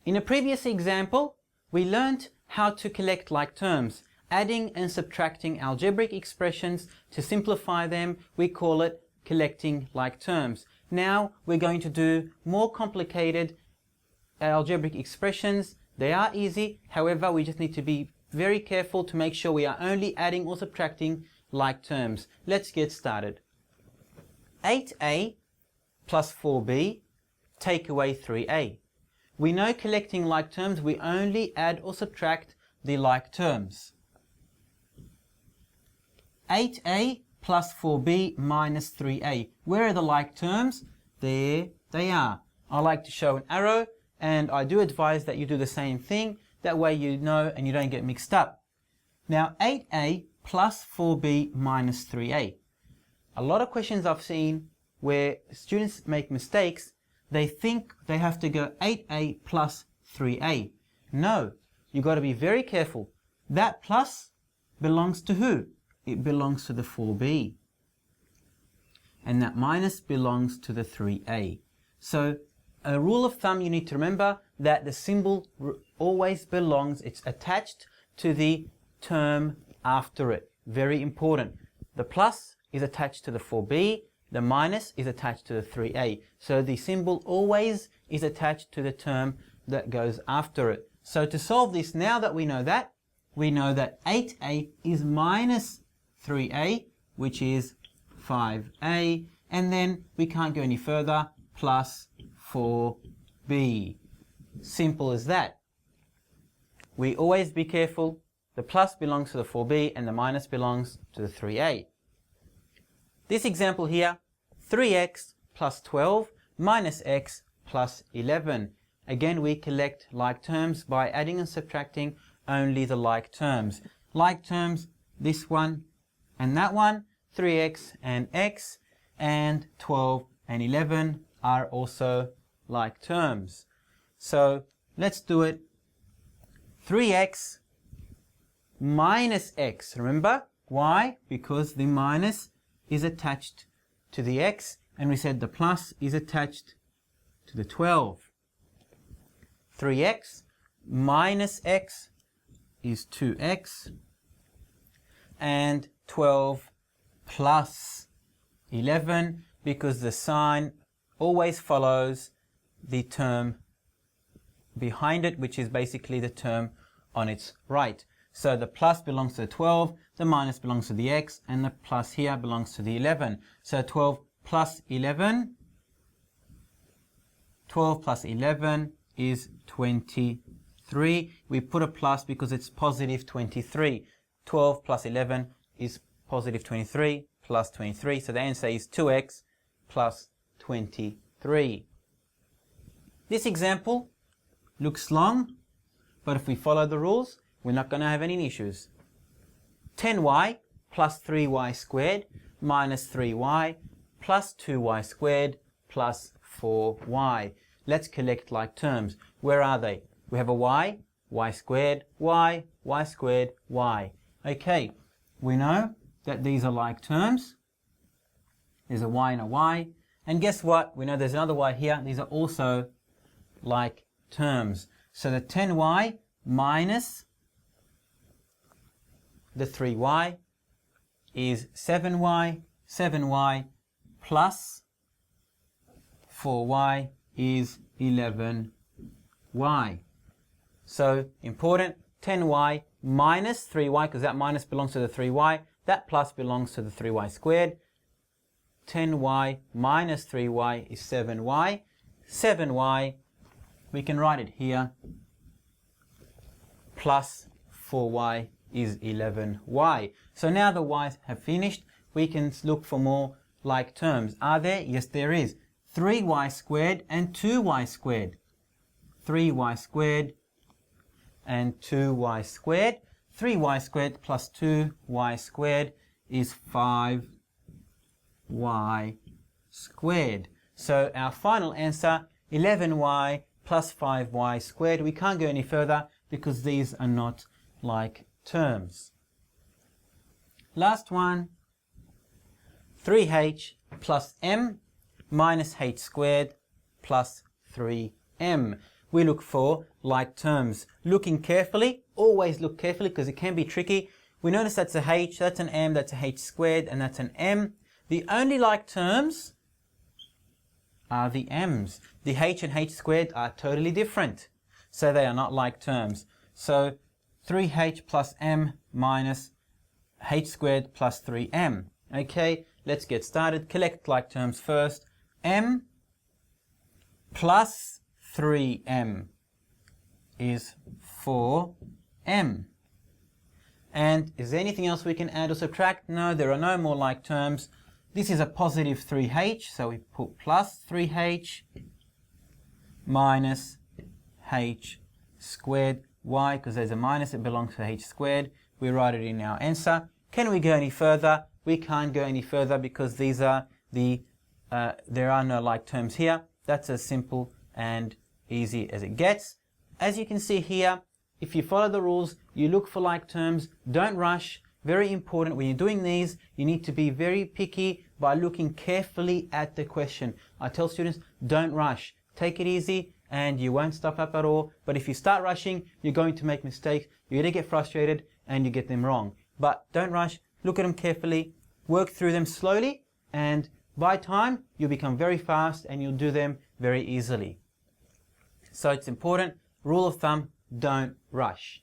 In a previous example, we learnt how to collect like terms, adding and subtracting algebraic expressions. To simplify them, we call it collecting like terms. Now we're going to do more complicated algebraic expressions. They are easy, however, we just need to be very careful to make sure we are only adding or subtracting like terms. Let's get started. 8a plus 4b take away 3a. We know collecting like terms, we only add or subtract the like terms. 8a plus 4b minus 3a. Where are the like terms? There they are. I like to show an arrow, and I do advise that you do the same thing. That way you know and you don't get mixed up. Now 8a plus 4b minus 3a. A lot of questions I've seen where students make mistakes. They think they have to go 8a plus 3a. No, you've got to be very careful. That plus belongs to who? It belongs to the 4b. And that minus belongs to the 3a. So a rule of thumb you need to remember that the symbol always belongs, it's attached to the term after it. Very important. The plus is attached to the 4b. The minus is attached to the 3a. So the symbol always is attached to the term that goes after it. So to solve this, now that we know that 8a is minus 3a, which is 5a, and then we can't go any further, plus 4b. Simple as that. We always be careful. The plus belongs to the 4b and the minus belongs to the 3a. This example here, 3x plus 12 minus x plus 11. Again, we collect like terms by adding and subtracting only the like terms. Like terms, this one and that one, 3x and x, and 12 and 11 are also like terms. So let's do it. 3x minus x. Remember, why? Because the minus is attached to the x, and we said the plus is attached to the 12. 3x minus x is 2x, and 12 plus 11, because the sign always follows the term behind it, which is basically the term on its right. So the plus belongs to the 12, the minus belongs to the x, and the plus here belongs to the 11. So 12 plus 11 is 23. We put a plus because it's positive 23. 12 plus 11 is positive 23 plus 23. So the answer is 2x plus 23. This example looks long, but if we follow the rules, we're not going to have any issues. 10y plus 3y squared minus 3y plus 2y squared plus 4y. Let's collect like terms. Where are they? We have a y, y squared, y squared, y. Okay, we know that these are like terms. There's a y and a y. And guess what? We know there's another y here. These are also like terms. So the 10y minus the 3y is 7y. 7y plus 4y is 11y. So important, 10y minus 3y, because that minus belongs to the 3y, that plus belongs to the 3y squared. 10y minus 3y is 7y. 7y, we can write it here, plus 4y is 11y. So now the y's have finished. We can look for more like terms. Are there? Yes, there is. 3y squared and 2y squared. 3y squared and 2y squared. 3y squared plus 2y squared is 5y squared. So our final answer, 11y plus 5y squared. We can't go any further because these are not like terms. Last one, 3h plus m minus h squared plus 3m. We look for like terms. Looking carefully, always look carefully because it can be tricky. We notice that's a h, that's an m, that's a h squared, and that's an m. The only like terms are the m's. The h and h squared are totally different, so they are not like terms. So 3h plus m minus h squared plus 3m. Okay, let's get started. Collect like terms first. M plus 3m is 4m. And is there anything else we can add or subtract? No, there are no more like terms. This is a positive 3h, so we put plus 3h minus h squared. Why? Because there's a minus, it belongs to h squared. We write it in our answer. Can we go any further? We can't go any further because these are there are no like terms here. That's as simple and easy as it gets. As you can see here, if you follow the rules, you look for like terms, don't rush. Very important, when you're doing these, you need to be very picky by looking carefully at the question. I tell students, don't rush. Take it easy and you won't stuff up at all. But if you start rushing, you're going to make mistakes. You're going to get frustrated and you get them wrong. But don't rush, look at them carefully, work through them slowly, and by time, you'll become very fast and you'll do them very easily. So it's important, rule of thumb, don't rush.